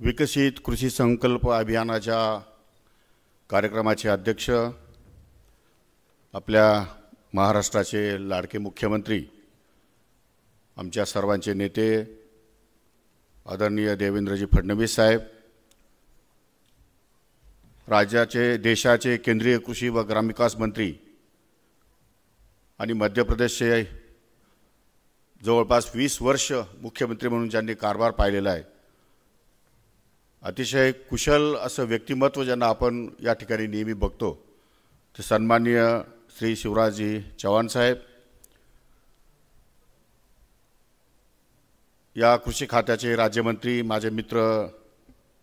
विकसित कृषी संकल्प अभियानाच्या कार्यक्रमाचे अध्यक्ष आपल्या महाराष्ट्राचे लाडके मुख्यमंत्री आमच्या सर्वांचे नेते आदरणीय देवेंद्रजी फडणवीस साहेब, राज्याचे देशाचे केंद्रीय कृषी व ग्रामविकास मंत्री आणि मध्य प्रदेशचे जवळपास 20 वर्ष मुख्यमंत्री म्हणून ज्यांनी कारभार पाहिलेला आहे, अतिशय कुशल असं व्यक्तिमत्व ज्यांना आपण या ठिकाणी नेहमी बघतो, ते सन्माननीय श्री शिवराजजी चव्हाण साहेब, या कृषी खात्याचे राज्यमंत्री माझे मित्र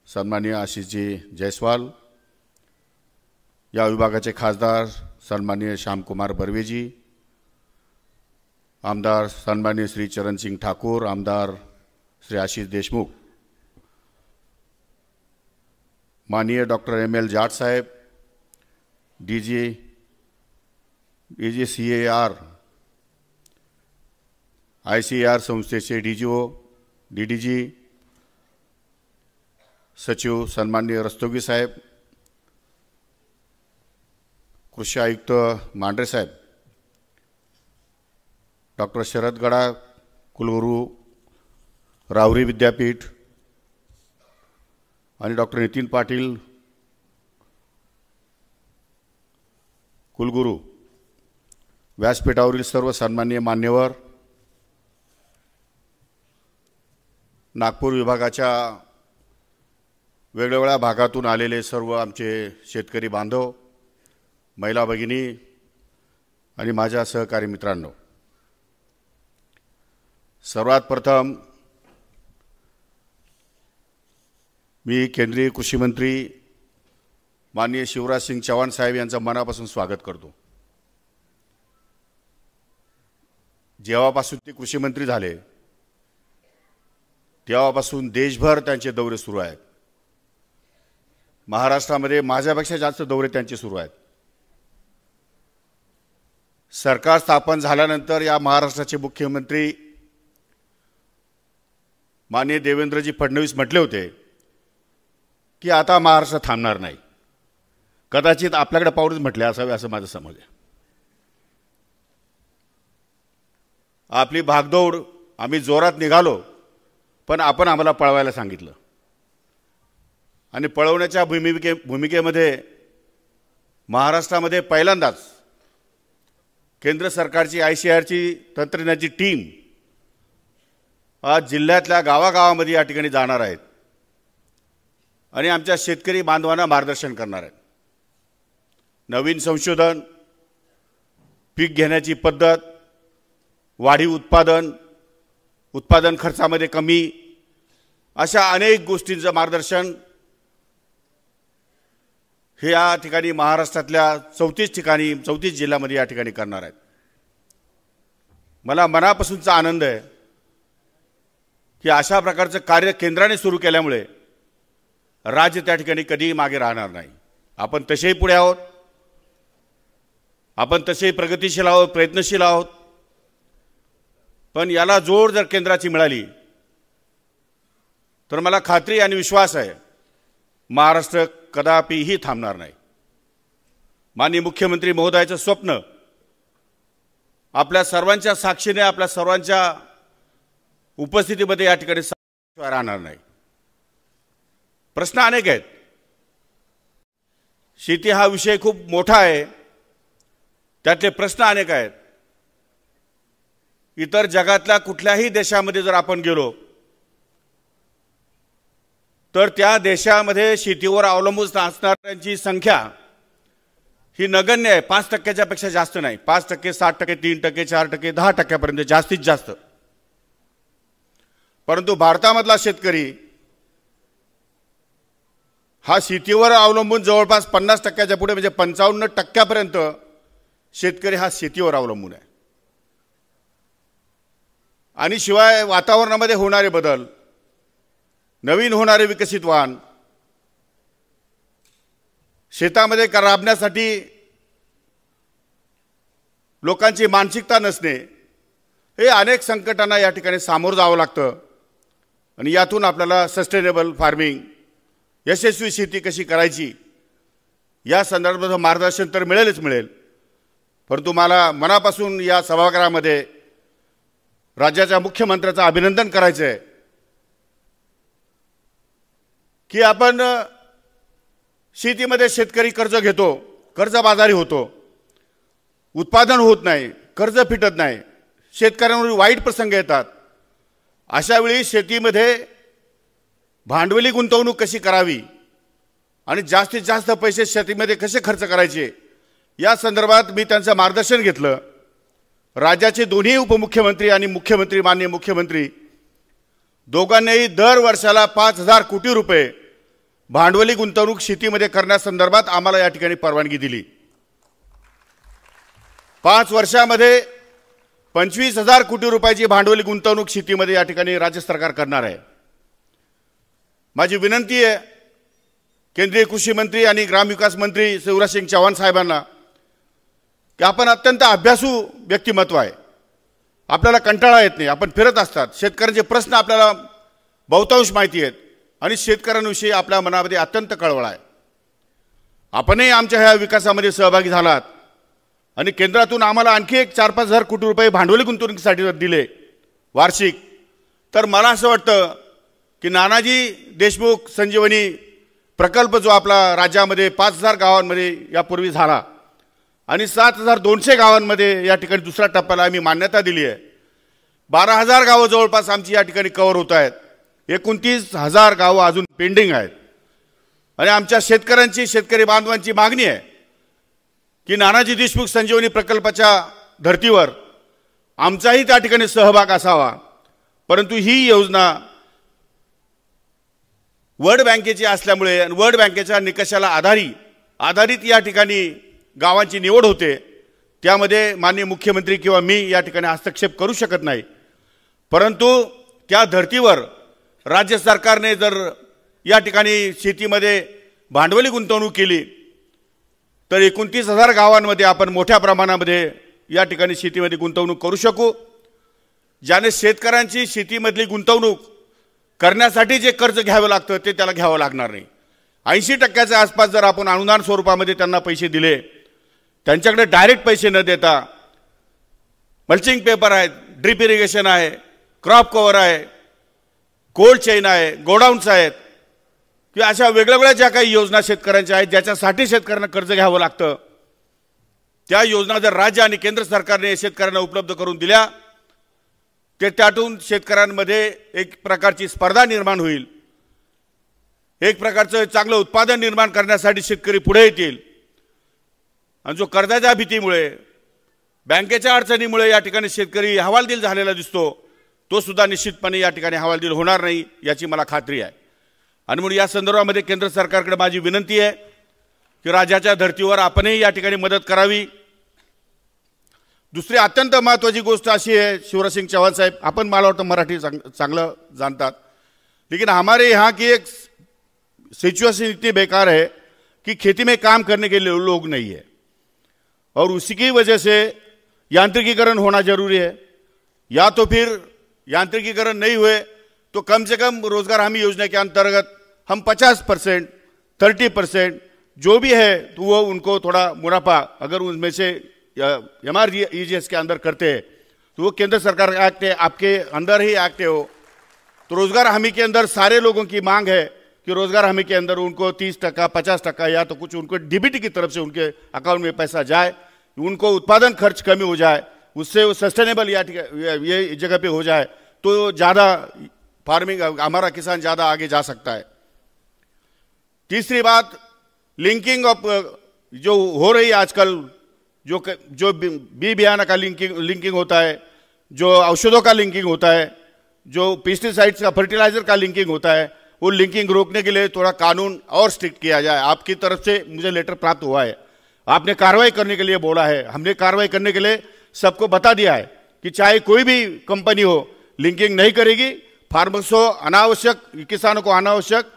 सन्माननीय आशिषजी जयस्वाल, या विभागाचे खासदार सन्माननीय श्यामकुमार बर्वेजी, आमदार सन्माननीय श्री चरणसिंग ठाकूर, आमदार श्री आशीष देशमुख, माननीय डॉक्टर ML जाट साहेब, DG CAR ICAR संस्थेचे DGO DDG, सचिव सन्माननीय रस्तोगी साहेब, कृषी आयुक्त मांढरे साहेब, डॉक्टर शरद गडा कुलगुरू राहुरी विद्यापीठ आणि डॉक्टर नितीन पाटील कुलगुरू, व्यासपीठावरील सर्व सन्माननीय मान्यवर, नागपूर विभागाच्या वेगवेगळ्या भागातून आलेले सर्व आमचे शेतकरी बांधव, महिला भगिनी आणि माझ्या सहकारी मित्रांनो, सर्वात प्रथम मी केंद्रीय कृषी मंत्री माननीय शिवराज सिंग चौहान साहेब यांचं मनापासून स्वागत करतो। जेव्हापासून ते कृषी मंत्री झाले तेव्हापासून देशभर त्यांचे दौरे सुरू आहेत। महाराष्ट्रामध्ये माझ्यापेक्षा जास्त दौरे त्यांचे सुरू आहेत। सरकार स्थापन झाल्यानंतर या महाराष्ट्राचे मुख्यमंत्री माननीय देवेंद्रजी फडणवीस म्हटले होते की आता महाराष्ट्र थांबणार नाही। कदाचित आपल्याकडे पाऊलच म्हटले असावे असं माझं समज आहे। आपली भागदौड आम्ही जोरात निघालो, पण आपण आम्हाला पळवायला सांगितलं आणि पळवण्याच्या भूमिकेमध्ये महाराष्ट्रामध्ये पहिल्यांदाच केंद्र सरकारची ICARची तंत्रज्ञानाची टीम आज जिल्ह्यातल्या गावागावामध्ये या ठिकाणी जाणार आहेत आणि आमच्या शेतकरी बांधवांना मार्गदर्शन करणार आहेत। नवीन संशोधन, पीक घेण्याची पद्धत, वाढीव उत्पादन खर्चामध्ये कमी, अशा अनेक गोष्टींचं मार्गदर्शन हे या ठिकाणी महाराष्ट्रातल्या 34 जिल्ह्यामध्ये या ठिकाणी करणार आहेत। मला मनापासूनचा आनंद आहे की अशा प्रकारचं कार्य केंद्राने सुरू केल्यामुळे राज्य त्या ठिकाणी कधीही मागे राहणार नाही। आपण तसेही पुढे आहोत, आपण तसेही प्रगतिशील आहोत, प्रयत्नशील आहोत, पण याला जोड जर केंद्राची मिळाली तर मला खात्री आणि विश्वास आहे महाराष्ट्र कदापिही थांबणार नाही। माननीय मुख्यमंत्री महोदयाचं स्वप्न आपल्या सर्वांच्या साक्षीने, आपल्या सर्वांच्या उपस्थितीमध्ये या ठिकाणी राहणार नाही। प्रश्न अनेक आहेत। शेती हा विषय खूप मोठा आहे, त्यातले प्रश्न अनेक आहेत। इतर जगातल्या कुठल्याही देशामध्ये जर आपण गेलो तर त्या देशामध्ये शेतीवर अवलंबून असणाऱ्यांची संख्या ही नगण्य आहे। 5% पेक्षा जास्त नाही। 5%, 7%, 3%, 4%, 10% जास्तीत जास्त। परंतु भारतामधला शेतकरी हा शेतीवर अवलंबून जवळपास 50% पुढे, म्हणजे 55% शेतकरी हा शेतीवर अवलंबून आहे। आणि शिवाय वातावरणामध्ये होणारे बदल, नवीन होणारे विकसित वाहन, शेतामध्ये राबण्यासाठी लोकांची मानसिकता नसणे, हे अनेक संकटांना या ठिकाणी सामोरं जावं लागतं। आणि यातून आपल्याला सस्टेनेबल फार्मिंग, यशस्वी शेती कशी करायची या संदर्भात मार्गदर्शन तर मिळेलच मिळेल, परंतु मला मनापासून या सभागृहामध्ये राज्याच्या मुख्यमंत्र्याचं अभिनंदन करायचं आहे की आपण शेतीमध्ये शेतकरी कर्ज घेतो, कर्जबाजारी होतो, उत्पादन होत नाही, कर्ज फिटत नाही, शेतकऱ्यांवर वाईट प्रसंग येतात. अशा वेळी शेतीमध्ये भांडवली गुंतवणूक कशी करावी आणि जास्तीत जास्त पैसे शेतीमध्ये कसे खर्च करायचे या संदर्भात मी त्यांचं मार्गदर्शन घेतलं. राज्याचे दोन्ही उपमुख्यमंत्री आणि मुख्यमंत्री, माननीय मुख्यमंत्री दोघांनीही दर वर्षाला 5,000 कोटी रुपये भांडवली गुंतवणूक शेतीमध्ये करण्यासंदर्भात आम्हाला या ठिकाणी परवानगी दिली. 5 वर्षामध्ये 25,000 कोटी रुपयाची भांडवली गुंतवणूक शेतीमध्ये या ठिकाणी राज्य सरकार करणार आहे. माझी विनंती आहे केंद्रीय कृषी मंत्री आणि ग्रामविकास मंत्री शिवराज सिंग चौहान साहेबांना की आपण अत्यंत अभ्यासू व्यक्तिमत्व आहे, आपल्याला कंटाळा येत नाही, आपण फिरत असतात, शेतकऱ्यांचे प्रश्न आपल्याला बहुतांश माहिती आहेत आणि शेतकऱ्यांविषयी आपल्या मनामध्ये अत्यंत कळवळ आहे. आपणही आमच्या ह्या विकासामध्ये सहभागी झालात आणि केंद्रातून आम्हाला आणखी एक 4-5 हजार कोटी रुपये भांडवली गुंतवणुकीसाठी दिले वार्षिक. तर मला असं वाटतं की नानाजी देशमुख संजीवनी प्रकल्प जो आपला राज्यामध्ये 5,000 गावांमध्ये यापूर्वी झाला आणि 7,200 गावांमध्ये या ठिकाणी दुसऱ्या टप्प्याला आम्ही मान्यता दिली आहे. 12,000 गावं जवळपास आमची या ठिकाणी कव्हर होत आहेत. 29,000 गावं अजून पेंडिंग आहेत आणि आमच्या शेतकऱ्यांची, शेतकरी बांधवांची मागणी आहे की नानाजी देशमुख संजीवनी प्रकल्पाच्या धर्तीवर आमचाही त्या ठिकाणी सहभाग असावा. परंतु ही योजना वर्ल्ड बँकेची असल्यामुळे आणि वर्ल्ड बँकेच्या निकषाला आधारित या ठिकाणी गावांची निवड होते, त्यामध्ये माननीय मुख्यमंत्री किंवा मी या ठिकाणी हस्तक्षेप करू शकत नाही. परंतु त्या धर्तीवर राज्य सरकारने जर या ठिकाणी शेतीमध्ये भांडवली गुंतवणूक केली तर 29,000 गावांमध्ये आपण मोठ्या प्रमाणामध्ये या ठिकाणी शेतीमध्ये गुंतवणूक करू शकू, ज्याने शेतकऱ्यांची शेतीमधली गुंतवणूक करण्यासाठी जे कर्ज घ्यावं लागतं ते त्याला घ्यावं लागणार नाही. 80% आसपास जर आपण अनुदान स्वरूपामध्ये त्यांना पैसे दिले, त्यांच्याकडे डायरेक्ट पैसे न देता मल्चिंग पेपर आहे, ड्रिप इरिगेशन आहे, क्रॉप कव्हर आहे, कोल्ड चेन आहे, गोडाऊन्स आहेत किंवा अशा वेगवेगळ्या ज्या काही योजना शेतकऱ्यांच्या आहेत ज्याच्यासाठी शेतकऱ्यांना कर्ज घ्यावं लागतं, त्या योजना जर राज्य आणि केंद्र सरकारने शेतकऱ्यांना उपलब्ध करून दिल्या तर त्यातून शेतकऱ्यांमध्ये एक प्रकारची स्पर्धा निर्माण होईल, एक प्रकारचं चांगलं उत्पादन निर्माण करण्यासाठी शेतकरी पुढे येतील. आणि जो कर्जाच्या भीतीमुळे, बँकेच्या अडचणीमुळे या ठिकाणी शेतकरी हवालदिल झालेला दिसतो, तो सुद्धा निश्चितपणे या ठिकाणी हवालदिल होणार नाही याची मला खात्री आहे. आणि म्हणून या संदर्भामध्ये केंद्र सरकारकडे माझी विनंती आहे की राज्याच्या धर्तीवर आपणही या ठिकाणी मदत करावी. दुसरी अत्यंत महत्त्वाची गोष्ट अशी आहे, शिवराज सिंग चौहान साहेब, आपण मला वाटतं मराठी चांगलं जानतात, लेकिन हमारे यहाँ की एक सिचुएशन इतनी बेकार है कि खेती में काम करने के लिए लोग नहीं है और उसी की वजह से यांत्रिकीकरण होना जरूरी है. या तो फिर यांत्रिकीकरण नहीं हुए तो कम से कम रोजगार हमी योजना के अंतर्गत हम 50%, 30% जो भी है तो वो उनको थोड़ा मुनाफा अगर उनमें से MREGS के अंदर करते हैं तो वो केंद्र सरकार का एक्ट है, आपके अंदर ही एक्ट है वो. तो रोजगार हमी के अंदर सारे लोगों की मांग है कि रोजगार हमी के अंदर उनको 30%, 50% या तो कुछ उनको डीबीटी की तरफ से उनके अकाउंट में पैसा जाए, उनको उत्पादन खर्च कमी हो जाए, उससे वो सस्टेनेबल ये जगह पे हो जाए तो ज़्यादा फार्मिंग हमारा किसान ज़्यादा आगे जा सकता है. तीसरी बात, लिंकिंग ऑफ जो हो रही है आजकल, जो बी बियाना का लिंकिंग होता है, जो औषधों का लिंकिंग होता है, जो पेस्टिसाइड्स का, फर्टिलाइजर का लिंकिंग होता है, वो लिंकिंग रोकने के लिए थोड़ा कानून और स्ट्रिक्ट किया जाए. आपकी तरफ से मुझे लेटर प्राप्त हुआ है, आपने कार्रवाई करने के लिए बोला है, हमने कार्रवाई करने के लिए सबको बता दिया है कि चाहे कोई भी कंपनी हो लिंकिंग नहीं करेगी. फार्मर्स को अनावश्यक, किसानों को अनावश्यक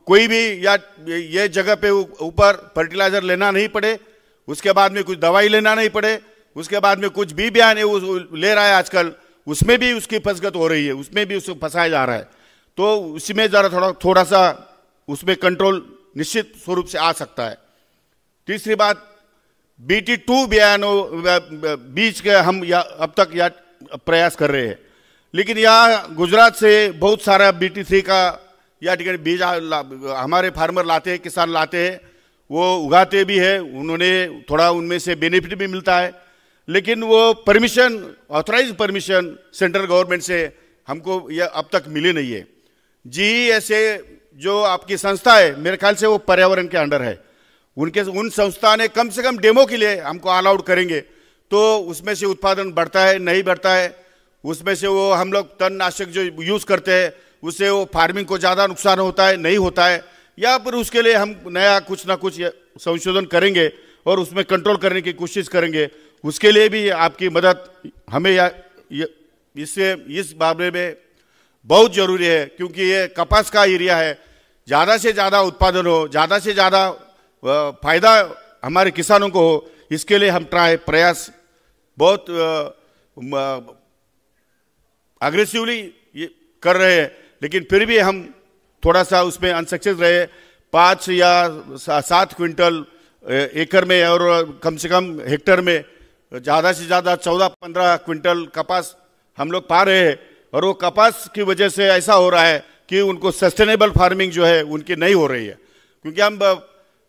कोई भी या ये जगह पे ऊपर फर्टिलाइजर लेना नहीं पड़े, उसके बाद में कुछ दवाई लेना नहीं पड़े, उसके बाद में कुछ बी बयान ले रहा है आजकल, उसमें भी उसकी फसगत हो रही है, उसमें भी उसको फंसाया जा रहा है. तो उसमें ज़रा थोड़ा सा उसमें कंट्रोल निश्चित स्वरूप से आ सकता है। तीसरी बात, BT2 बीच के हम अब तक प्रयास कर रहे हैं, लेकिन यहाँ गुजरात से बहुत सारा BT3 का या ठिकाणी बीज हमारे फार्मर लाते हैं, किसान लाते हैं, वो उगाते भी है, उन्होंने थोड़ा उनमें से बेनिफिट भी मिलता है, लेकिन वो permission, authorize permission central government से हमको यह अब तक मिली नहीं है। GESA जो आपकी संस्था है, मेरे ख्याल से वो पर्यावरण के अंडर है, उन संस्था ने कम से कम डेमो के लिए हमको अलाउड करेंगे तो उसमें से उत्पादन बढ़ता है नहीं बढ़ता है, उसमें से वो हम लोग तणनाशक जो यूज़ करते हैं उससे वो फार्मिंग को ज़्यादा नुकसान होता है नहीं होता है, या फिर उसके लिए हम नया कुछ ना कुछ संशोधन करेंगे और उसमें कंट्रोल करने की कोशिश करेंगे। उसके लिए भी आपकी मदद हमें इस मामले में बहुत ज़रूरी है, क्योंकि ये कपास का एरिया है, ज़्यादा से ज़्यादा उत्पादन हो, ज़्यादा से ज़्यादा फायदा हमारे किसानों को हो, इसके लिए हम प्रयास बहुत अग्रेसिवली कर रहे हैं, लेकिन फिर भी हम थोड़ा सा उसमें अनसक्सेस रहे। 5 या 7 क्विंटल एकड़ में और कम से कम हेक्टर में ज़्यादा से ज़्यादा 14-15 क्विंटल कपास हम लोग पा रहे हैं, और वो कपास की वजह से ऐसा हो रहा है कि उनको सस्टेनेबल फार्मिंग जो है उनकी नहीं हो रही है, क्योंकि हम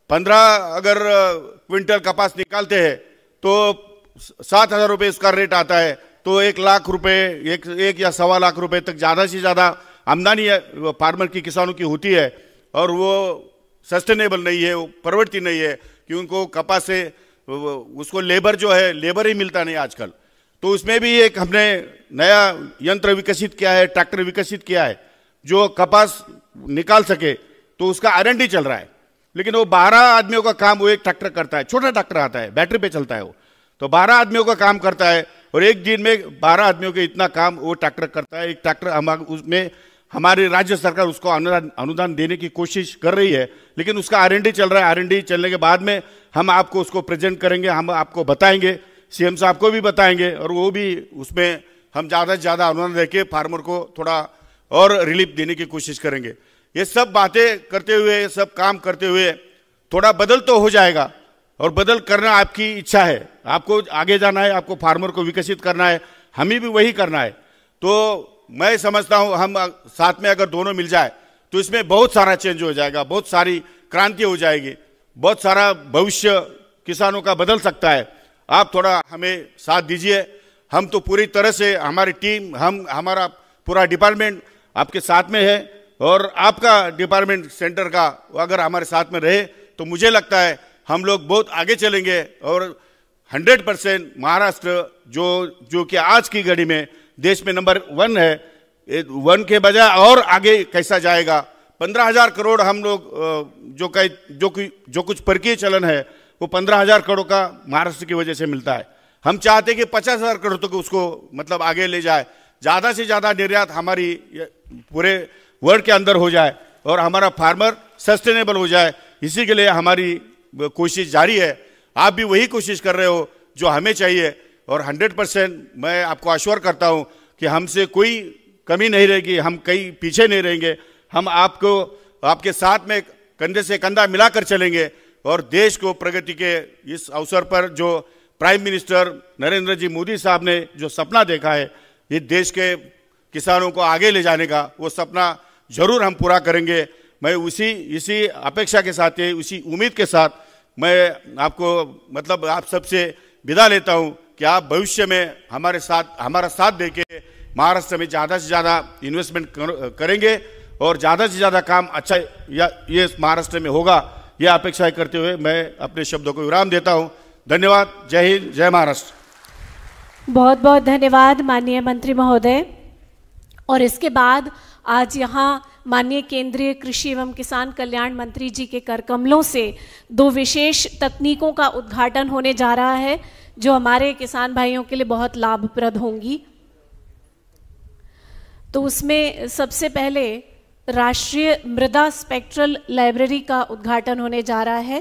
15 अगर क्विंटल कपास निकालते हैं तो 7,000 रुपये उसका रेट आता है, तो 1 लाख रुपए, एक या 1.25 लाख रुपए तक ज़्यादा से ज़्यादा आमदनी फार्मर की, किसानों की होती है, और वो सस्टेनेबल नहीं है, वो प्रवृत्ति नहीं है कि उनको कपास से उसको लेबर जो है, लेबर ही मिलता नहीं आजकल। तो उसमें भी एक हमने नया यंत्र विकसित किया है, ट्रैक्टर विकसित किया है जो कपास निकाल सके, तो उसका R&D चल रहा है, लेकिन वो 12 आदमियों का काम वो एक ट्रैक्टर करता है, छोटा ट्रैक्टर आता है, बैटरी पे चलता है वो, तो 12 आदमियों का काम करता है, और एक दिन में 12 आदमियों के इतना काम वो ट्रैक्टर करता है। एक ट्रैक्टर उसमें हमारी राज्य सरकार उसको अनुदान देने की कोशिश कर रही है, लेकिन उसका R&D चल रहा है। R&D चलने के बाद में हम आपको उसको प्रेजेंट करेंगे, हम आपको बताएंगे, CM साहब को भी बताएंगे, और वो भी उसमें हम ज़्यादा से ज़्यादा अनुदान देके फार्मर को थोड़ा और रिलीफ देने की कोशिश करेंगे। ये सब बातें करते हुए, सब काम करते हुए थोड़ा बदल तो हो जाएगा, और बदल करना आपकी इच्छा है, आपको आगे जाना है, आपको फार्मर को विकसित करना है, हमें भी वही करना है। तो मैं समझता हूँ हम साथ में अगर दोनों मिल जाए तो इसमें बहुत सारा चेंज हो जाएगा, बहुत सारी क्रांति हो जाएगी, बहुत सारा भविष्य किसानों का बदल सकता है। आप थोड़ा हमें साथ दीजिए, हम तो पूरी तरह से, हमारी टीम, हमारा पूरा डिपार्टमेंट आपके साथ में है, और आपका डिपार्टमेंट सेंटर का अगर हमारे साथ में रहे तो मुझे लगता है हम लोग बहुत आगे चलेंगे, और 100% महाराष्ट्र जो कि आज की घड़ी में देश में नंबर 1 है, 1 के बजाय और आगे कैसा जाएगा। 15,000 करोड़ हम लोग जो कुछ परकीय चलन है वो 15,000 करोड़ का महाराष्ट्र की वजह से मिलता है। हम चाहते कि 50,000 करोड़ तक उसको मतलब आगे ले जाए, ज़्यादा से ज़्यादा निर्यात हमारी पूरे वर्ल्ड के अंदर हो जाए, और हमारा फार्मर सस्टेनेबल हो जाए। इसी के लिए हमारी कोशिश जारी है। आप भी वही कोशिश कर रहे हो जो हमें चाहिए, और 100% मैं आपको आश्वस्त करता हूं कि हमसे कोई कमी नहीं रहेगी, हम कहीं पीछे नहीं रहेंगे। हम आपके साथ में कंधे से कंधा मिलाकर चलेंगे, और देश को प्रगति के इस अवसर पर जो प्राइम मिनिस्टर नरेंद्र जी मोदी साहब ने जो सपना देखा है, ये देश के किसानों को आगे ले जाने का, वो सपना जरूर हम पूरा करेंगे। मैं इसी अपेक्षा के साथ, उसी उम्मीद के साथ मैं आपको मतलब आप सबसे विदा लेता हूं कि आप भविष्य में हमारा साथ देके महाराष्ट्र में ज़्यादा से ज़्यादा इन्वेस्टमेंट करेंगे, और ज़्यादा से ज़्यादा काम अच्छा ये महाराष्ट्र में होगा, यह अपेक्षा करते हुए मैं अपने शब्दों को विराम देता हूं। धन्यवाद। जय हिंद, जय महाराष्ट्र। बहुत बहुत धन्यवाद माननीय मंत्री महोदय। और इसके बाद आज यहाँ माननीय केंद्रीय कृषि एवं किसान कल्याण मंत्री जी के कर कमलों से 2 विशेष तकनीकों का उद्घाटन होने जा रहा है, जो हमारे किसान भाइयों के लिए बहुत लाभप्रद होंगी। तो उसमें सबसे पहले राष्ट्रीय मृदा स्पेक्ट्रल लाइब्रेरी का उद्घाटन होने जा रहा है,